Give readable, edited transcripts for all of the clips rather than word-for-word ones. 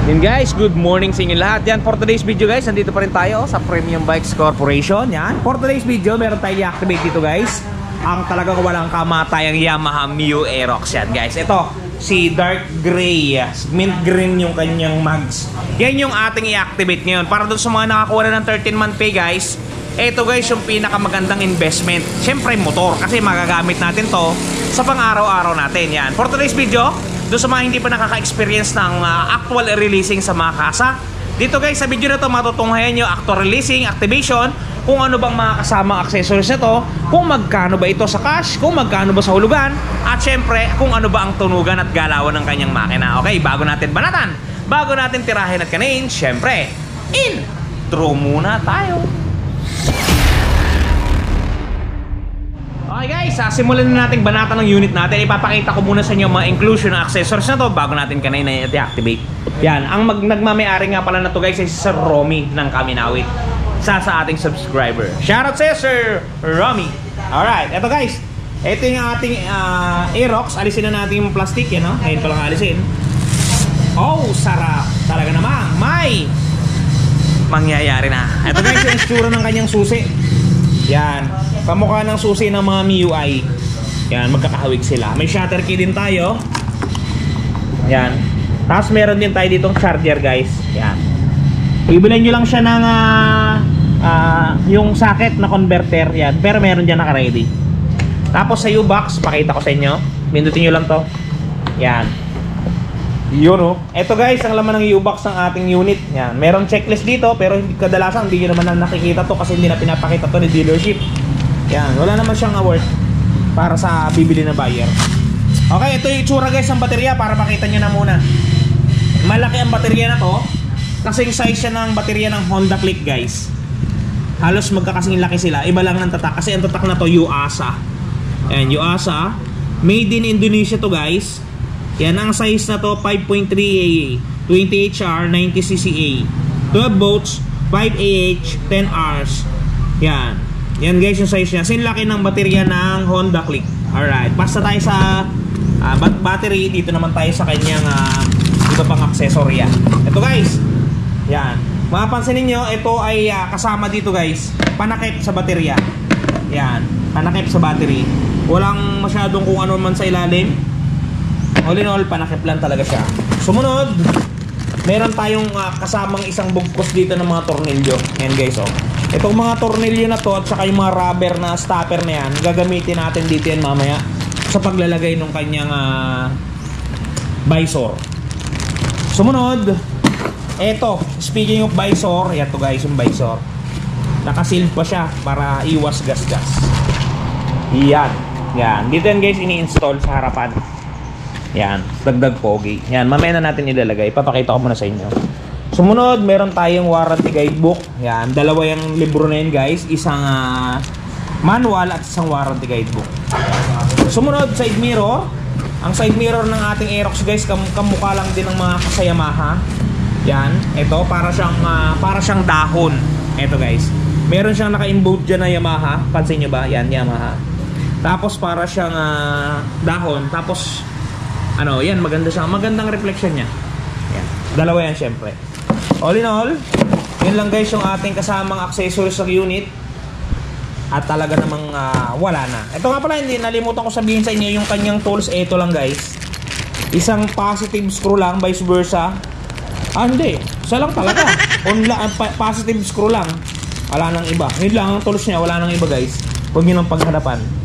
Yun guys, good morning sa inyo lahat. Yan, for today's video guys, nandito pa rin tayo sa Premium Bikes Corporation. Yan, for today's video, meron tayong i-activate dito guys ang talagang walang kamatayang Yamaha Mio Aerox. Yan guys, ito si dark gray, mint green yung kanyang mags. Yan yung ating i-activate ngayon para doon sa mga nakakuha na ng 13-month pay guys. Ito guys yung pinakamagandang investment. Siyempre motor, kasi magagamit natin to sa pang-araw-araw natin. Yan, for today's video, doon sa mga hindi pa nakaka-experience ng actual releasing sa mga kasa, dito guys sa video na to matutunghayan nyo actual releasing, activation, kung ano bang mga kasamang accessories na to, kung magkano ba ito sa cash, kung magkano ba sa hulugan, at syempre kung ano ba ang tunugan at galawan ng kanyang makina. Okay, bago natin banatan, bago natin tirahin at kanain, syempre intro muna tayo. Okay guys, simulan na natin banatan ng unit natin. Ipapakita ko muna sa inyo mga inclusion na accessories na to bago natin kanina i-activate. Yan, ang nagmamayari nga pala na to guys ay si Sir Romy ng Kaminawit, sa ating subscriber. Shoutout sa Sir Romy. Alright, eto guys, ito yung ating Aerox. Alisin na natin yung plastic yan, no? Ngayon pa lang alisin. Oh, sarap. Talaga namang may mangyayari na. Ito guys yung itsura ng kanyang susi. Yan, kamukha ng susi ng mga MIUI. Yan, magkakahawig sila. May shutter key din tayo. Yan. Tapos meron din tayo ditong charger guys. Yan. Ibilan nyo lang siya ng yung socket na converter. Yan, pero meron dyan naka-ready. Tapos sa U-box, pakita ko sa inyo. Pindutin nyo lang to. Yan. Yun o. Ito guys, ang laman ng U-box ng ating unit. Yan. Meron checklist dito, pero kadalasan hindi nyo naman na nakikita to kasi hindi na pinapakita to ni dealership. Yan. Wala naman siyang award para sa bibili na buyer. Okay, ito yung itsura guys ng baterya para makita nyo na muna. Malaki ang baterya na to. Kasing size siya ng baterya ng Honda Click guys. Halos magkakasing laki sila. Iba lang ng tatak. Kasi ang tatak na to, Yuasa. Yan, Yuasa. Made in Indonesia to guys. Yan, ang size na to 5.3 AA, 20 HR, 90 CCA, 12 volts, 5 AH, 10 Rs. Yan. Yan guys yung size niya. Sinlaki ng baterya ng Honda Click. Alright. Basta tayo sa battery. Dito naman tayo sa kanyang iba pang aksesorya. Ito guys. Yan. Mapapansin ninyo, ito ay kasama dito guys. Panakip sa baterya. Yan. Panakip sa battery. Walang masyadong kung ano man sa ilalim. All in all, panakip lang talaga siya. Sumunod, meron tayong kasamang isang bugkos dito ng mga tornilyo. Yan guys, oh. Itong mga tornilyo na to at saka yung mga rubber na stopper na yan, gagamitin natin dito yan mamaya sa paglalagay ng kanyang visor. Sumunod, eto, speaking of visor, yan to guys yung visor. Nakasealed pa siya para iwas gas-gas. Yan. Yan. Dito yan guys, ini-install sa harapan. Yan, dagdag pogi. Yan, mamaya na natin ilalagay. Papakita ko muna sa inyo. Sumunod, meron tayong warranty guidebook. Yan, dalawa yung libro na yun guys. Isang manual at isang warranty guidebook. Sumunod, side mirror. Ang side mirror ng ating Aerox guys, kamukha lang din ng mga Yamaha. Yan, ito para siyang dahon. Ito guys. Meron siyang naka-inboard dyan na Yamaha. Pansin nyo ba? Yan, Yamaha. Tapos para siyang dahon. Tapos ano, yan, maganda siya. Magandang reflection niya. Yan. Dalawa yan syempre. All in all, yun lang guys yung ating kasamang accessories sa unit. At talaga namang wala na. Ito nga pala, hindi nalimutan ko sabihin sa inyo yung kanyang tools. Ito lang guys. Isang positive screw lang, vice versa. Hindi. Isa lang talaga. Positive screw lang. Wala nang iba. Yun lang ang tools niya. Wala nang iba guys. Huwag nyo nang paghadapan.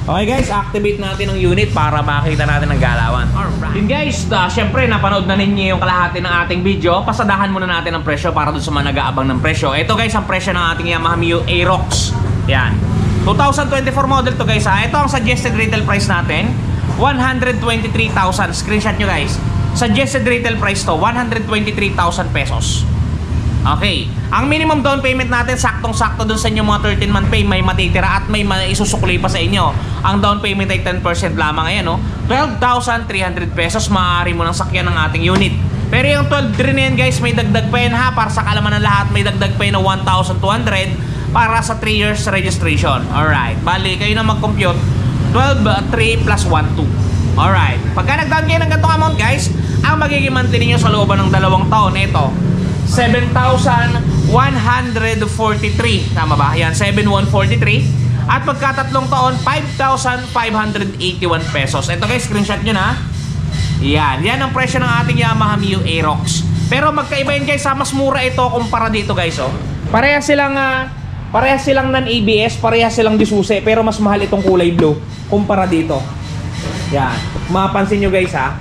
Okay guys, activate natin ang unit para makita natin ang galawan. Alright. Yun guys, syempre napanood na ninyo yung kalahati ng ating video. Pasadahan muna natin ang presyo para dun sa mga nag-aabang ng presyo. Ito guys, ang presyo ng ating Yamaha Mio Aerox. Yan. 2024 model to guys ha. Ito ang suggested retail price natin. 123,000. Screenshot nyo guys. Suggested retail price to, 123,000 pesos. Okay. Ang minimum down payment natin, saktong-sakto dun sa inyo mga 13-month pay, may matitira at may isusukli pa sa inyo. Ang down payment ay 10% lamang. Ayan, no? 12,300 pesos maaari mo nang sakyan ng ating unit. Pero yung 12 rin yan guys, may dagdag pa yan ha. Para sa kalaman ng lahat, may dagdag pa yan na 1,200 para sa 3 years registration. Alright. Bali, kayo na mag-compute. 12,3 plus 1,2. Alright. Pagka nag-down kayo ng ganitong amount guys, Ang magiging monthly niyo sa looban ng 2 taon, ito, 7,143. Tama ba? Yan, 7,143. At pagka 3 taon, 5,581 pesos. Ito guys, screenshot nyo na. Yan ang presyo ng ating Yamaha Mio Aerox. Pero magkaiba yun guys, mas mura ito kumpara dito guys, oh. Parehas silang non-ABS, parehas silang disuse, pero mas mahal itong kulay blue kumpara dito. Yan, mapapansin nyo guys ha.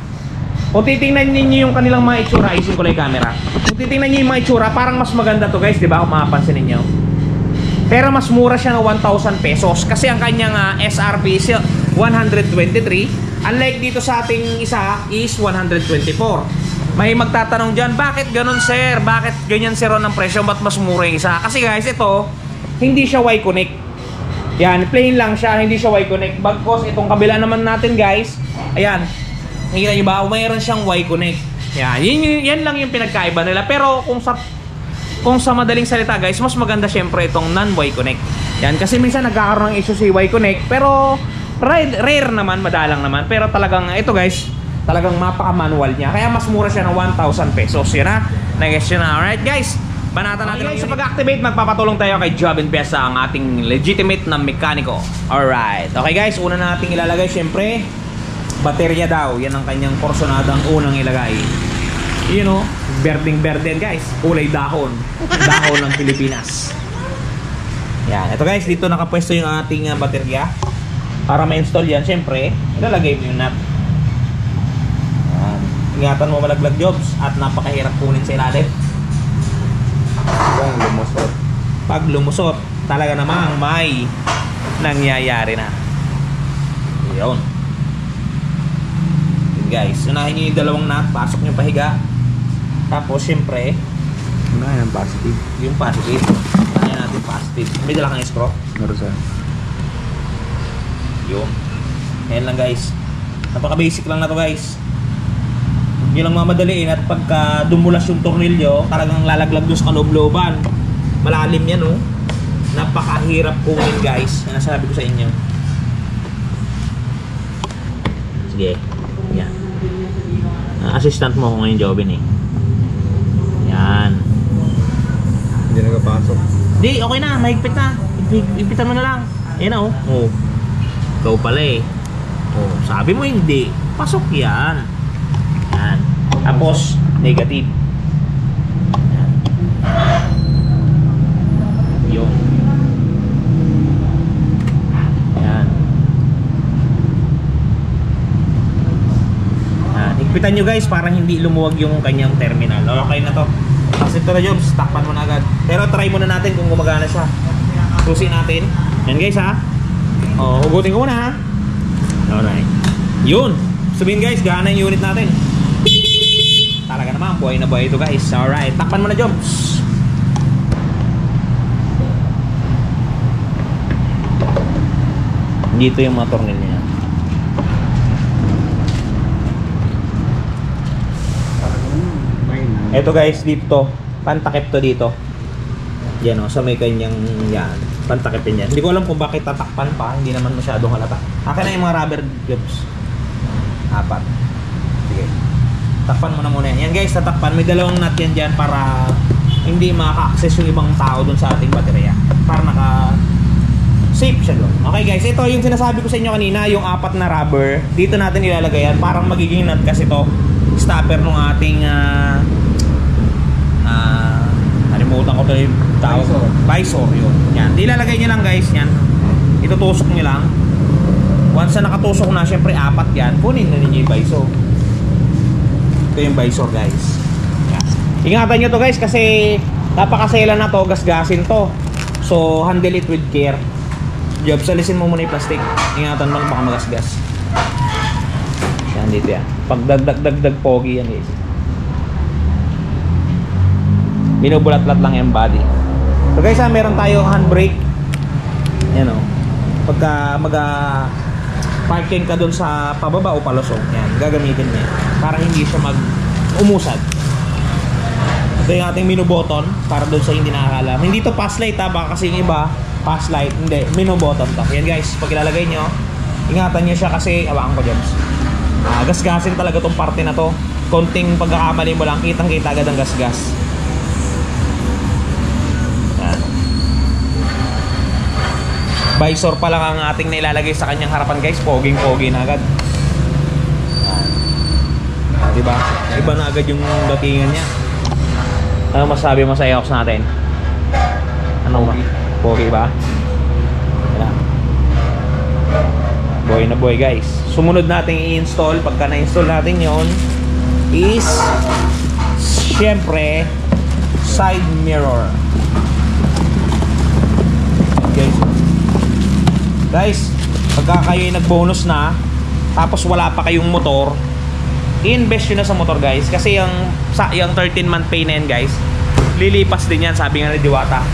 Kung titingnan niyo yung kanilang mga itsura, isin ko lang yung camera. Kung titingnan niyo yung mga itsura, parang mas maganda to guys, di ba? Kung mapapansin niyo. Pero mas mura siya ng 1,000 pesos kasi ang kanyang SRP is 123. Unlike dito sa ating isa is 124. May magtatanong dyan, bakit ganun sir? Bakit ganyan sir ang presyo? Ba't mas mura yung isa? Kasi guys, ito, hindi siya Y-Connect. Yan, plain lang siya, hindi siya Y-Connect. Bagkos, itong kabila naman natin guys, ayan, nakikita nyo ba? Mayroon siyang Y-Connect. Yan, yan lang yung pinagkaiba nila. Pero kung sa madaling salita guys, mas maganda syempre itong non-Y-Connect. Yan, kasi minsan nagkakaroon ng issue si Y-Connect, pero rare naman, madalang naman. Pero talagang, ito guys, talagang mapaka-manual niya. Kaya mas mura siya ng 1,000 pesos. Yan na. Nag-guess yun na. Alright guys. Banatan natin guys. Sa pag-activate, magpapatulong tayo kay Job and Piesa, ang ating legitimate na mekaniko. Alright. Okay guys. Una nating ilalagay syempre, baterya daw. Yan ang kanyang porsonadang unang ilagay. You know, berdeng-berde guys. Kulay dahon. Dahon ng Pilipinas. Yan. Ito guys. Dito nakapwesto yung ating baterya. Para ma-install yan, syempre, ilalagay mo yung nut. Ingatan mo malaglag jobs at napakahirap kunin sa ilalim. Pag lumusot, talaga namang may nangyayari na. Yun. Guys, unahin nyo yung dalawang nut, pasok nyo pahiga. Tapos syempre, unahin ang positive. Yung positive. Unahin natin positive. May dala kang screw? Meron sir. Yun. Ayan lang guys. Napaka basic lang na to guys. Yun lang mamadaliin at pagka dumulas yung tornilyo, talagang lalaglag doon sa kaloob-looban. Malalim yan oh. Napakahirap kunin guys. Yan ang sabi ko sa inyo. Sige. Yan. Assistant mo ko ngayon, Jobin eh. Yan. Hindi nagapasok. Hindi, okay na. Mahigpit na. Higpitan mo na lang. Yan na oh. Oh. Ikaw pala eh. Oh, sabi mo hindi. Pasok yan. Yan. Tapos, negative. Yan. Yun. Yan. Yan. Higpitan nyo guys, parang hindi lumuwag yung kanyang terminal. Okay na to. Kasi ito na jobs, takpan mo na agad. Pero try muna natin kung gumagana siya. Susi natin. Yan guys ha. O, hugutin ko muna ha. Alright. Yun. Sabihin guys, gana yung unit natin. Talaga naman, buhay na buhay ito guys. Alright, takpan mo na jobs. Dito yung mga tornilyo niya. Ito guys, dito. Pantakip to dito. Yan o, sa may kanyang yan. Pantakipin yan. Hindi ko alam kung bakit tatakpan pa. Hindi naman masyadong halata. Akin na yung mga rubber jobs. 4. Sige. Takpan mo na muna yan. Yan guys, tatakpan. May dalawang nut yan dyan para hindi maka-access yung ibang tao dun sa ating baterya. Para naka-safe siya dun. Okay guys, ito yung sinasabi ko sa inyo kanina, yung 4 na rubber. Dito natin ilalagay yan. Parang magiging nut kasi to stopper ng ating nalimutan ko to yung tao. Visor yun. Yan. Ilalagay nyo lang guys yan. Itutusok nyo lang. Once na nakatusok na, syempre 4 yan. Kunin na ninyo yung visor. Ito yung visor guys. Yan. Ingatan nyo to guys kasi napakasela na to. Gasgasin to. So handle it with care. Job, salisin mo muna yung plastic. Ingatan mo baka magasgas. Yan dito yan. Pag dagdag pogi yan guys. Binubulat-lat lang yung body. So guys meron tayong handbrake. Yan o. Pagka parking ka dun sa pababa o palusong, yan, gagamitin niya para hindi siya umusad. Ito yung ating menu button para dun sa hindi nakakalam. Hindi to pass light ha, baka kasi yung iba pass light, hindi, menu button to. Yan guys, pag ilalagay nyo, ingatan nyo siya kasi awakan ko dyan. Gasgasin talaga tong parte na to. konting pagkakamali mo lang, kitang-kita agad ang gas-gas. Yan. Visor pa lang ang ating nailalagay sa kanyang harapan guys, poging-pogi na agad. Yan. Diba? Iba na agad yung datingan niya. Ano masabi mo sa Aerox natin? Ano ba? Pogi ba? Yan. Boy na boy guys. Sumunod natin i-install. Pagka na-install natin yon is syempre side mirror. Guys, pagka kayo nag-bonus na tapos wala pa kayong motor, i-invest nyo na sa motor guys. Kasi yung 13-month pay na yan guys, lilipas din yan, sabi nga ni Diwata.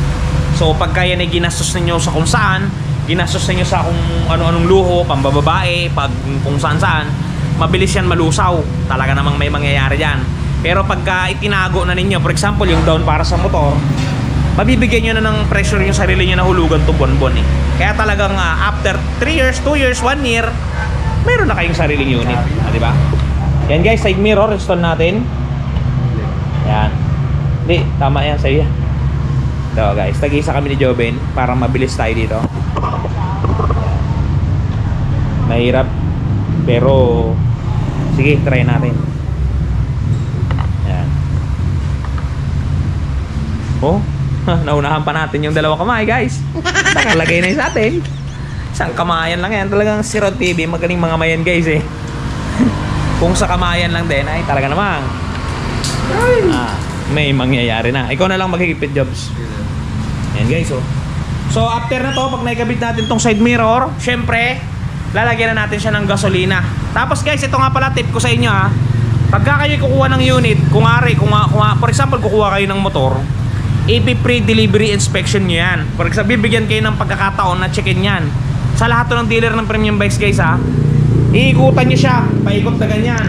So pagka yan ay ginastos ninyo sa kung saan, ginastos ninyo sa kung ano-anong luho, pambababae, pag kung saan-saan, mabilis yan malusaw. Talaga namang may mangyayari dyan. Pero pagka itinago na ninyo, for example yung down para sa motor, mabibigyan nyo na ng pressure yung sarili nyo na hulugan to bonbon eh. Kaya talagang after 3 years, 2 years, 1 year, meron na kayong sariling unit, diba? Yan guys, side mirror install natin. Yan. Hindi, tama yan sa'yo yan. So guys, tag-isa kami ni Joven para mabilis tayo dito. Mahirap, pero sige, try natin. Yan. Oh, naunahan pa natin yung dalawang kamay guys. Nakalagay na yun sa atin. Isang kamayan lang yan. Talagang si Rod TV, magaling mga mayan guys eh. Kung sa kamayan lang din ay talaga namang may mangyayari na. Ikaw na lang magigipit jobs. Yan guys oh. So after na to, pag naikabit natin tong side mirror, syempre lalagyan na natin siya ng gasolina. Tapos guys, ito nga pala tip ko sa inyo ha. Pagka kayo kukuha ng unit, kung for example kukuha kayo ng motor, pre-delivery inspection nyo yan. For example, bibigyan kayo ng pagkakataon na check-in yan. Sa lahat to ng dealer ng premium bikes guys ha, iikutan nyo siya, paikot na ganyan.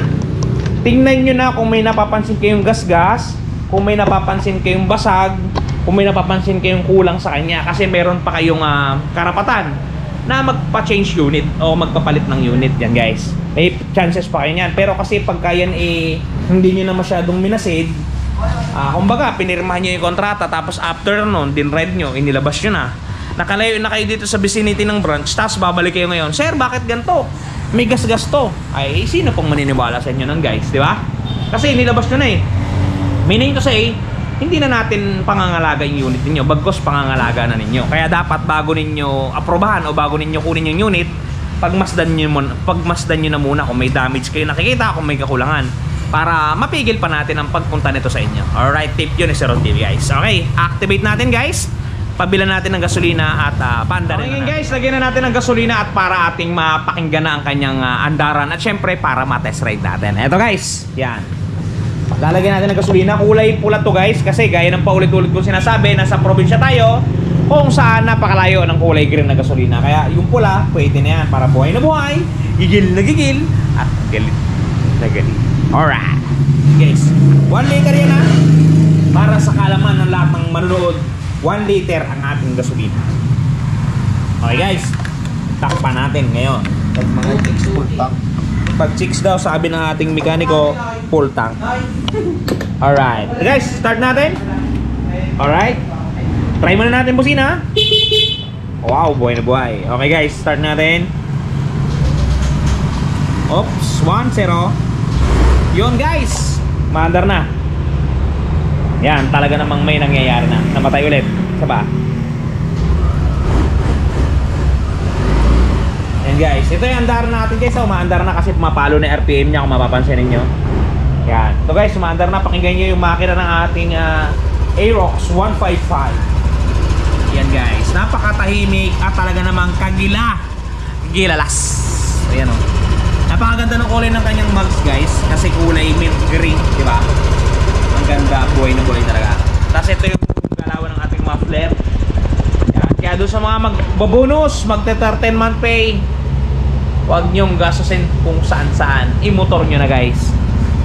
Tingnan nyo na kung may napapansin kayong gas-gas, kung may napapansin kayong basag, kung may napapansin kayong kulang sa kanya. Kasi meron pa kayong karapatan na magpa-change unit o magpapalit ng unit yan guys. May chances pa kayo yan. Pero kasi pagka yan hindi nyo na masyadong minasid, kumbaga pinirmahan nyo yung kontrata, tapos after nun, dinride nyo, inilabas nyo na, nakalayo na kayo dito sa vicinity ng branch, tapos babalik kayo ngayon, sir bakit ganito? May gas-gas to. Ay sino pong maniniwala sa inyo nun guys, di ba? Kasi inilabas nyo na eh. Meaning to say, hindi na natin pangangalaga yung unit ninyo, bagkos pangangalaga na ninyo. Kaya dapat bago ninyo aprobahan o bago ninyo kunin yung unit, pagmasdan nyo na muna kung may damage kayo nakikita, kung may kakulangan, para mapigil pa natin ang pagpunta nito sa inyo. Alright, tip yun ni Sir Ron TV guys. Okay, activate natin guys. Pabilan natin ng gasolina at panda rin. Okay guys, lagyan na natin ng gasolina at para ating mapakinggan na ang kanyang andaran at syempre para ma-test ride natin. Eto guys, yan. Lalagyan natin ng gasolina. Kulay pula to guys kasi gaya ng paulit-ulit kong sinasabi, nasa probinsya tayo kung saan napakalayo ng kulay green na gasolina. Kaya yung pula, pwede na yan para buhay na buhay, gigil na gigil at galit na galit. Alright guys, 1 liter yan ha. Para sa kalaman ng lahat ng manunood, 1 liter ang ating gasolina. Okay guys, takpan natin ngayon. Pag 6 daw sabi ng ating mekaniko, full tank. Alright guys, start natin. Alright, try muna natin busina. Wow, buhay na buhay. Okay guys, start natin. Oops, 1-0. Yun guys, maandar na. Yan, talaga namang may nangyayari na. Namatay ulit. Saba. Yan guys, ito yung andar natin guys. Umaandar na kasi pumapalo na RPM niya kung mapapansin ninyo. Yan. Ito guys, umaandar na. Pakinggan nyo yung makina ng ating Aerox 155. Yan guys, napakatahimik at talaga namang kagilalas. Ayan o. Napakaganda ng kulay ng kanyang mugs guys, kasi kulay mint green, di ba? Ang ganda, buhay na buhay talaga. Tapos ito yung galawan ng ating muffler. Kaya doon sa mga magbabonus, magte-13-month pay, huwag nyong gastusin kung saan-saan. I-motor nyo na guys.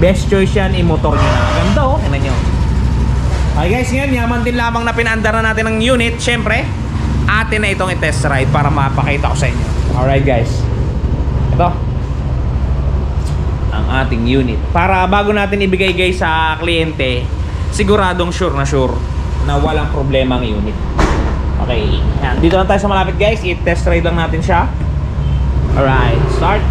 Best choice yan, i-motor nyo na. Ganda oh, tingnan nyo. Okay guys, ngayon yaman din lamang na pinaandar na natin ng unit. Syempre, atin na itong i-test ride para mapakita ko sa inyo. Alright guys, ito ang ating unit. Para bago natin ibigay guys sa kliyente, siguradong sure na walang problema ang unit. Okay, yan. Dito lang tayo sa malapit guys. I-test ride lang natin siya. Alright, start.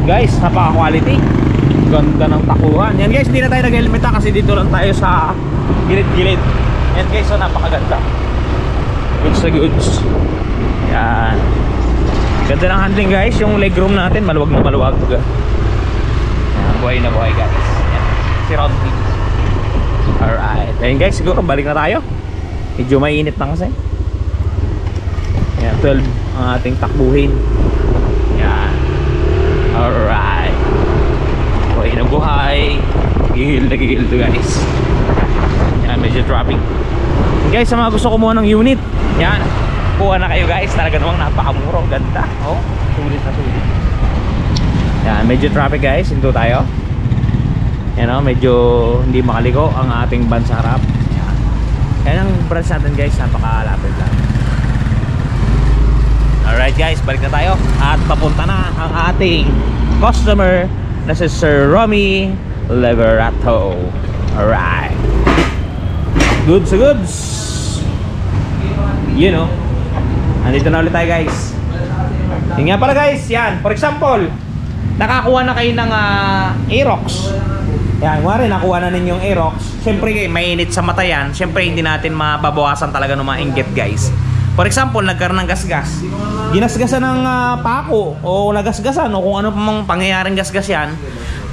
Guys, napaka-quality. Ganda ng takuhan. Yan guys, hindi na tayo nag-helmet kasi dito lang tayo sa gilid-gilid. Yan guys, so napakaganda. Goods na goods. Yan. Ganda ng handling guys. Yung legroom natin, maluwag na maluwag. Yan, buhay na buhay guys. Yan. Si Rodney. Alright. Ayun guys, siguro balik na tayo. Medyo mainit na kasi. Yan, 12 ang ating takbuhin. Yan. Alright. Buhay na buhay. Gigil to guys. Yan, medyo traffic. Guys, sa mga gusto kumuha ng unit, yan, kuha na kayo guys. Talaga namang napakamuro. Ganda. Oh, sulit na sulit. Yan, medyo traffic guys. Hinto tayo. Yan o, medyo hindi makaliko ang ating van sa harap. Yan ang branch natin guys. Napakalapit lang. Alright guys, balik na tayo. At papunta na ang ating customer na si Sir Romy Leverato. Alright. Goods to goods. You know, andito na ulit tayo guys. Yun nga pala guys, yan. For example, nakakuha na kayo ng Aerox. Yan, kung rin nakuha na ninyong Aerox. Siyempre mainit sa mata yan. Siyempre hindi natin mababawasan talaga ng mga inggit guys. For example, nagkaroon ng gasgas. Ginasgasan ng pako o nagasgasan o kung ano pang pangyayaring gasgas yan,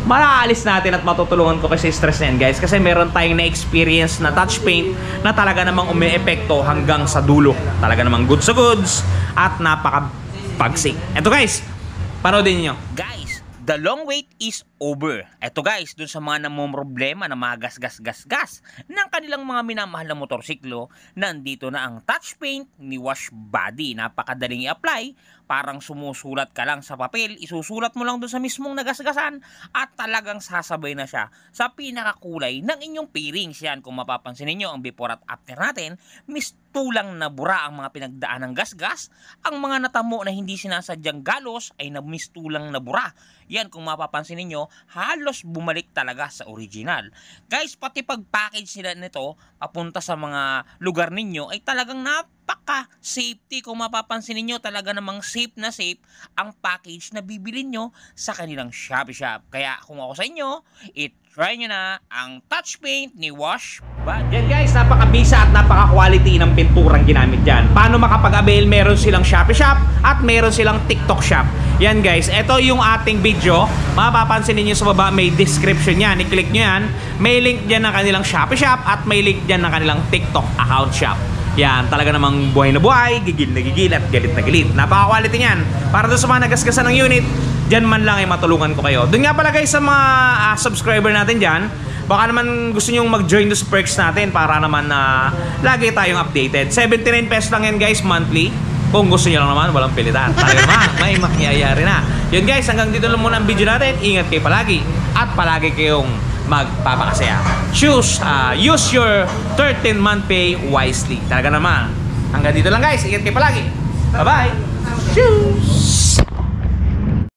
malaalis natin at matutulungan ko kasi stress na yan guys. Kasi meron tayong na-experience na touch paint na talaga namang umi-epekto hanggang sa dulo. Talaga namang goods sa goods at napaka-pagsik. Eto guys, panoodin nyo. Guys, the long wait is over. Eto guys, dun sa mga namumroblema na mga gas ng kanilang mga minamahal na motorsiklo, nandito na ang touch paint ni Wash Body. Napakadaling i-apply. Parang sumusulat ka lang sa papel, isusulat mo lang dun sa mismong nagasgasan at talagang sasabay na siya sa pinakakulay ng inyong pairings. Yan, kung mapapansin niyo ang before at after natin, mistulang na bura ang mga pinagdaan ng gasgas. Ang mga natamo na hindi sinasadyang galos ay mistulang na bura. Yan, kung mapapansin niyo, halos bumalik talaga sa original. Guys, pati pag-package nila nito papunta sa mga lugar ninyo ay talagang napaka-safety. Kung mapapansin niyo, talaga namang safe na safe ang package na bibilin nyo sa kanilang Shopee Shop. Kaya kung ako sa inyo, try nyo na ang touch paint ni Wash Body. Yan guys, napaka-bisa at napaka-quality ng pinturang ginamit dyan. Paano makapag-avail? Meron silang Shopee Shop at meron silang TikTok Shop. Yan guys, ito yung ating video. Mapapansin niyo sa baba may description yan. I-click nyo yan. May link dyan ng kanilang Shopee Shop at may link dyan ng kanilang TikTok account shop. Yan, talaga namang buhay na buhay, gigil na gigil at galit na galit. Napaka-quality niyan. Para doon sa mga nagasgasan ng unit, dyan man lang ay matulungan ko kayo. Doon nga pala guys sa mga subscriber natin dyan, baka naman gusto nyong mag-join those perks natin para naman lagi tayong updated. 79 pesos lang yan guys, monthly. Kung gusto nyo lang naman, walang pilitan. Talaga naman, may makiyayari na. Yun guys, hanggang dito lang muna ang video natin. Ingat kayo palagi. At palagi kayong magpapakasaya. Use your 13-month pay wisely. Talaga naman. Hanggang dito lang guys. Ingat kayo palagi. Bye-bye. Cheers!